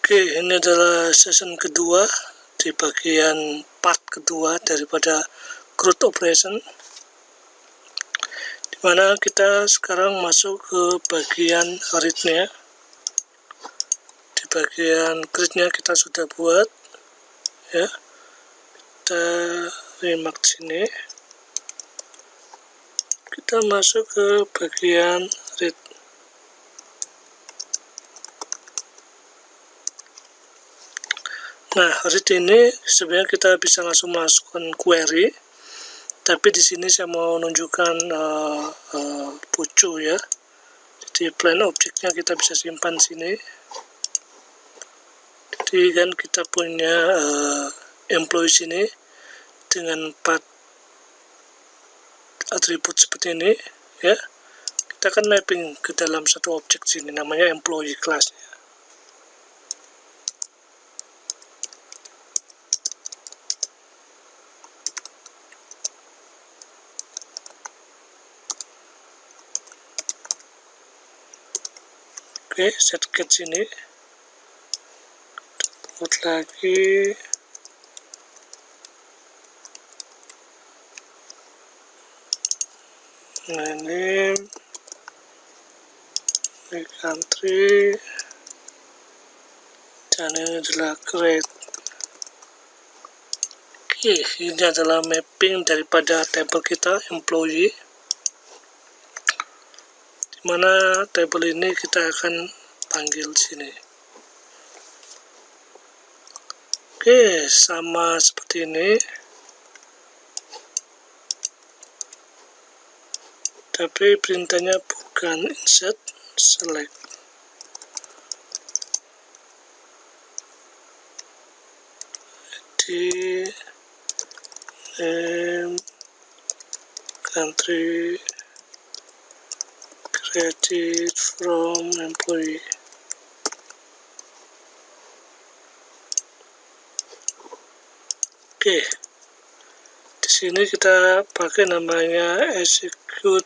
Oke, ini adalah season kedua di bagian part kedua daripada CRUD operation, dimana kita sekarang masuk ke bagian read-nya. Di bagian CRUD-nya kita sudah buat, ya. Kita remark sini. Kita masuk ke bagian read. Nah, read ini sebenarnya kita bisa langsung masukkan query, tapi di sini saya mau menunjukkan pucu, ya. Jadi plain objeknya kita bisa simpan sini. Jadi kan kita punya employee sini dengan 4 atribut seperti ini, ya. Kita akan mapping ke dalam satu objek sini, namanya employee class-nya. Oke, set get sini. Buat lagi. Nah, ini country, dan ini adalah grade. Oke, ini adalah mapping daripada tabel kita employee, dimana tabel ini kita akan panggil sini. Oke, sama seperti ini, tapi perintahnya bukan insert, select. Di name, country, credit from employee. Oke, di sini kita pakai namanya execute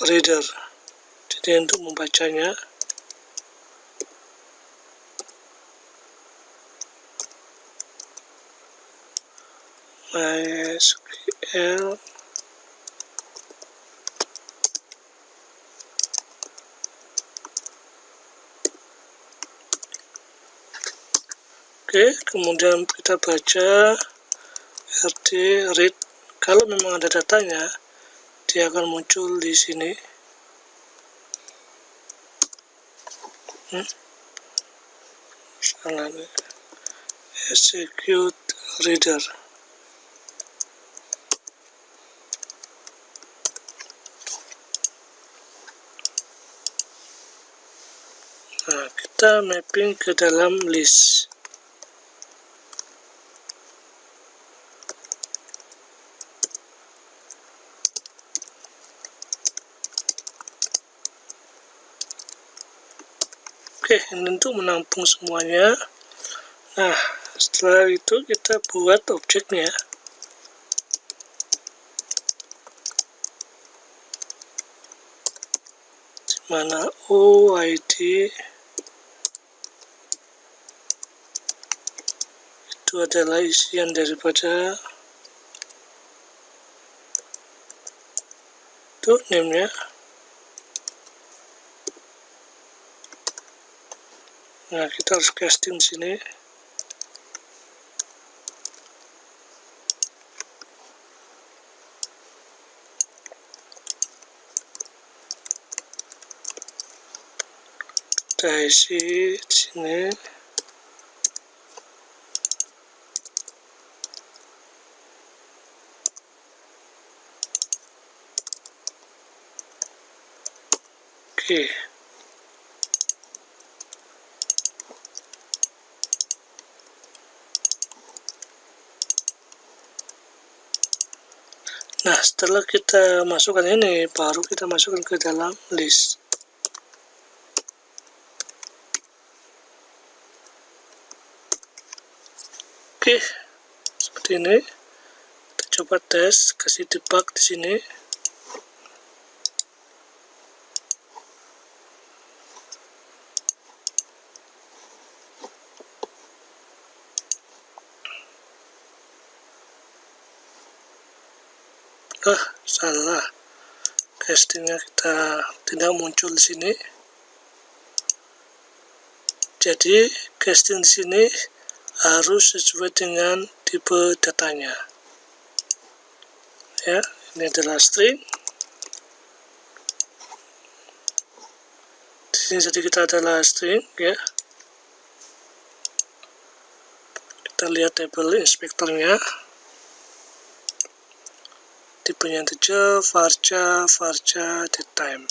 reader. Jadi untuk membacanya, MySQL Oke, kemudian kita baca rd read. Kalau memang ada datanya, dia akan muncul di sini. Salah nih. Execute reader. Nah, kita mapping ke dalam list. Oke, ini untuk menampung semuanya. Nah, setelah itu kita buat objeknya. Dimana OID itu adalah isian daripada itu name-nya. Nah, kita harus casting sini. Kita isi di sini. Oke. Nah, setelah kita masukkan ini, baru kita masukkan ke dalam list. Oke, seperti ini. Kita coba tes, kasih debug di sini. Salah, castingnya kita tidak muncul di sini. Jadi casting di sini harus sesuai dengan tipe datanya. Ya, ini adalah string. Di sini jadi kita adalah string, ya. Kita lihat tabel inspektornya. Tipenya integer, varchar, datetime.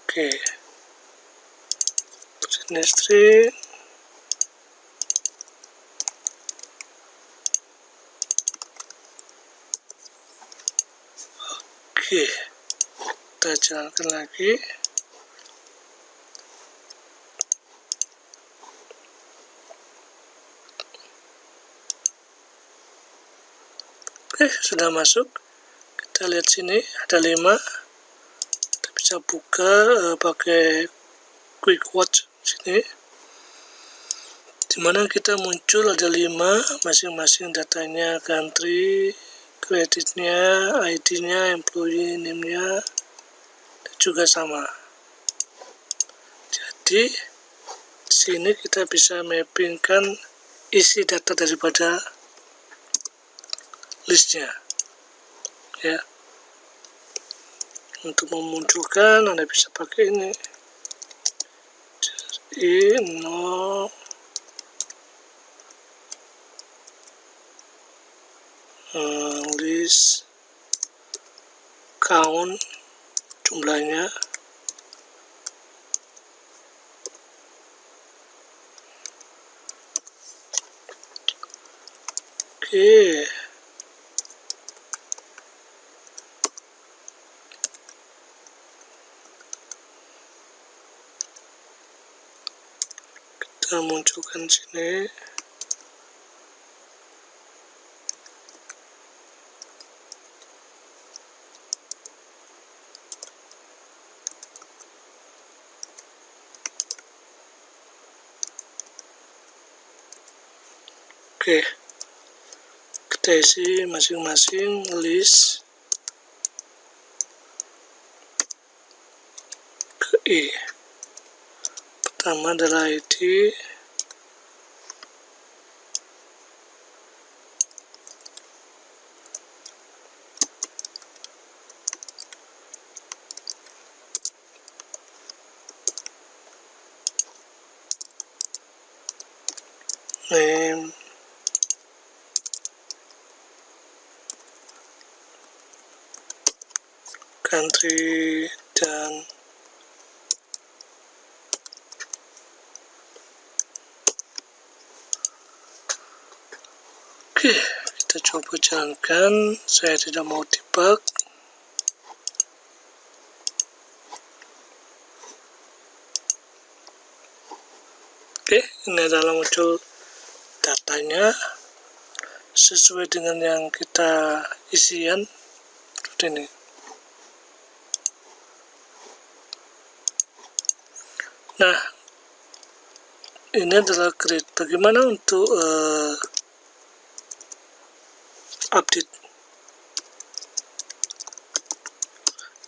Oke. Ini string. Oke. Kita jalankan lagi. Oke, sudah masuk. Kita lihat sini ada 5. Kita bisa buka pakai quick watch sini, dimana kita muncul ada 5, masing-masing datanya, country, kreditnya, ID-nya, employee name-nya juga sama. Jadi di sini kita bisa mappingkan isi data daripada listnya, ya. Untuk memunculkan Anda bisa pakai ini, no list count jumlahnya. Oke. Kita munculkan sini. Oke. Kita isi masing-masing list ke I. Pertama adalah ID, name, country, dan oke, kita coba jalankan. Saya tidak mau debug. Oke, ini adalah muncul datanya sesuai dengan yang kita isian seperti ini. Nah, ini adalah grid. Bagaimana untuk update?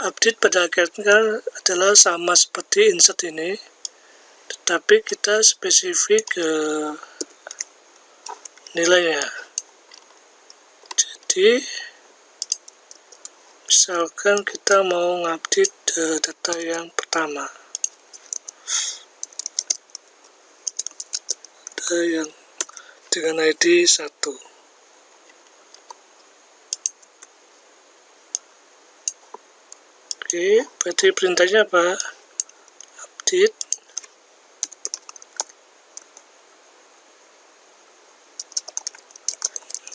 Update pada akhirnya adalah sama seperti insert ini, tetapi kita spesifik nilainya. Jadi misalkan kita mau ngupdate data yang pertama, data yang dengan ID 1. Oke, berarti perintahnya apa? Update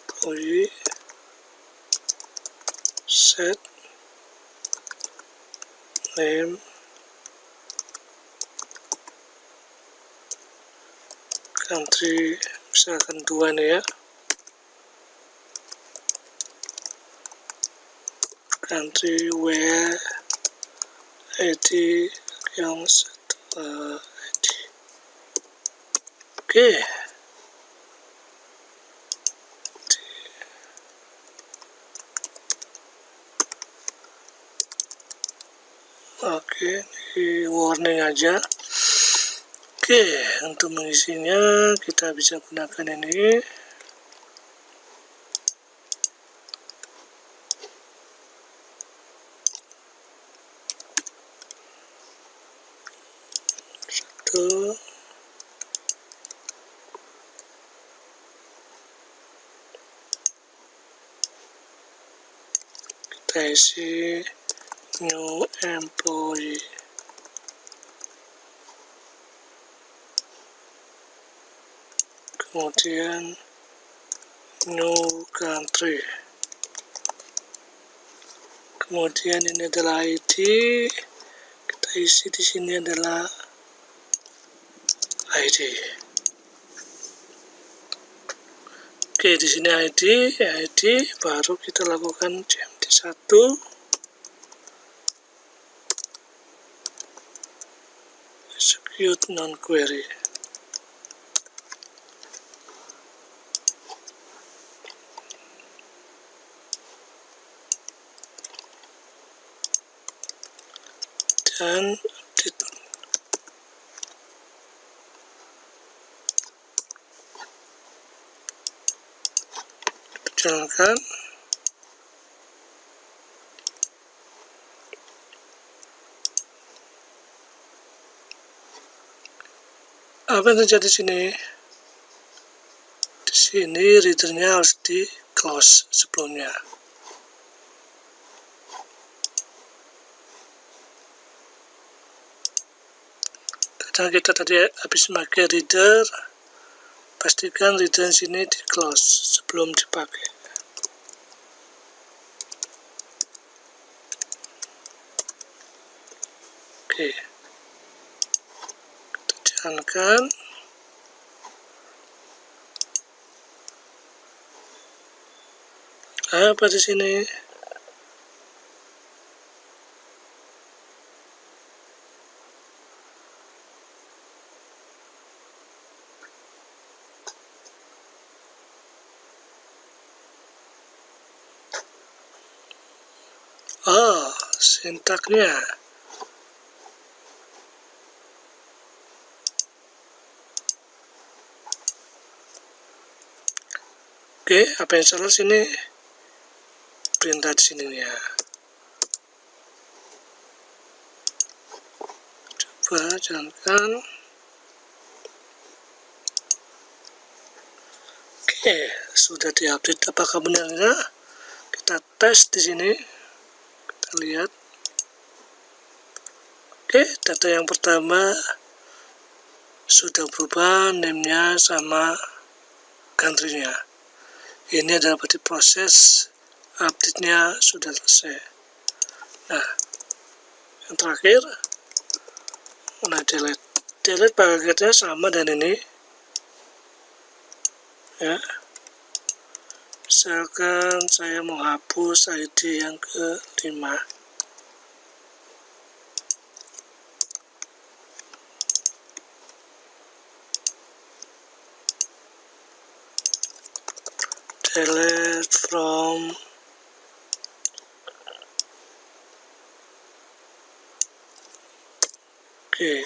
employee set name country, misalkan 2 nih ya, country where ID yang 1. Oke. Oke, di warning aja. Oke, untuk mengisinya kita bisa gunakan ini. Satu. Kita isi new employee. Kemudian new country. Kemudian ini adalah ID. Kita isi di sini adalah ID. Oke, di sini ID baru kita lakukan CMD1. Execute non-query. Dan update. Jalankan. Apa yang terjadi di sini? Di sini readernya harus di close sebelumnya. Karena kita tadi habis pakai reader, pastikan reader sini di close sebelum dipakai. Oke, kita jalankan. Apa di sini? Oh, sintaknya. Oke, apa yang salah sini? Perintah di sininya. Coba jalankan. Oke, sudah diupdate. Apakah benarnya? Kita tes di sini. Kita lihat. Oke, data yang pertama sudah berubah, name-nya sama country-nya. Ini adalah berarti proses update-nya sudah selesai. Nah, yang terakhir, delete. Delete paketnya sama dan ini. Ya. Misalkan saya mau hapus ID yang ke-5. Delete from Oke.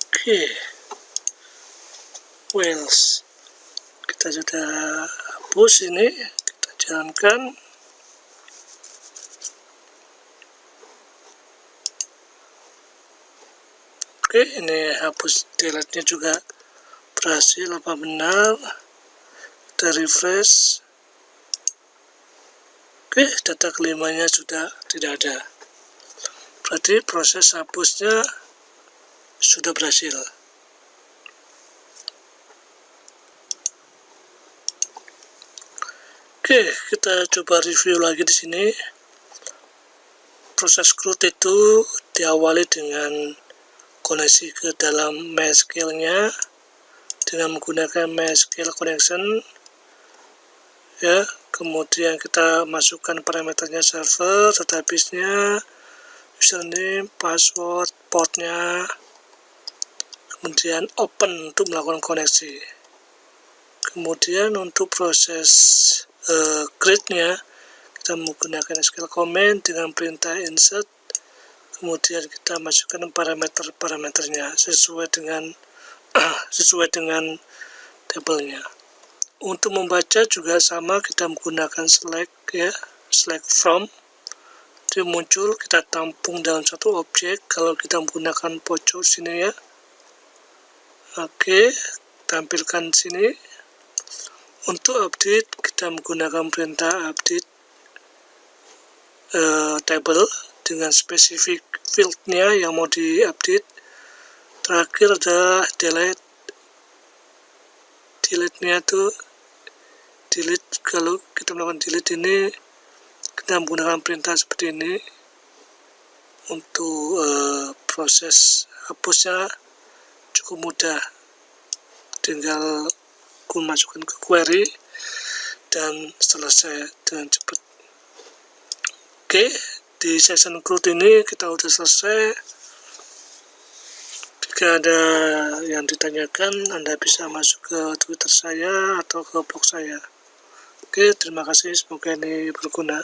Oke. Wales. Kita sudah hapus ini, kita jalankan. Oke, ini hapus delete-nya juga berhasil apa benar. Kita refresh. Oke, data kelimanya sudah tidak ada. Berarti proses hapusnya sudah berhasil. Oke, kita coba review lagi di sini. proses CRUD itu diawali dengan koneksi ke dalam MySQL-nya dengan menggunakan MySQL connection ya. Kemudian kita masukkan parameternya server, database-nya, username, password, portnya, kemudian open untuk melakukan koneksi. Kemudian untuk proses create-nya kita menggunakan SQL comment dengan perintah insert, kemudian kita masukkan parameternya sesuai dengan tabelnya. Untuk membaca juga sama, kita menggunakan select ya, select from. Dia muncul, kita tampung dalam satu objek kalau kita menggunakan pojok sini ya. Oke, tampilkan sini. Untuk update kita menggunakan perintah update table dengan spesifik fieldnya yang mau diupdate. Terakhir adalah delete-nya tuh delete. Kalau kita melakukan delete ini kita menggunakan perintah seperti ini. Untuk proses hapusnya cukup mudah, tinggal masukkan ke query dan selesai dengan cepat. Oke, di session CRUD ini kita udah selesai. Jika ada yang ditanyakan, Anda bisa masuk ke Twitter saya atau ke blog saya. Oke, terima kasih, semoga ini berguna.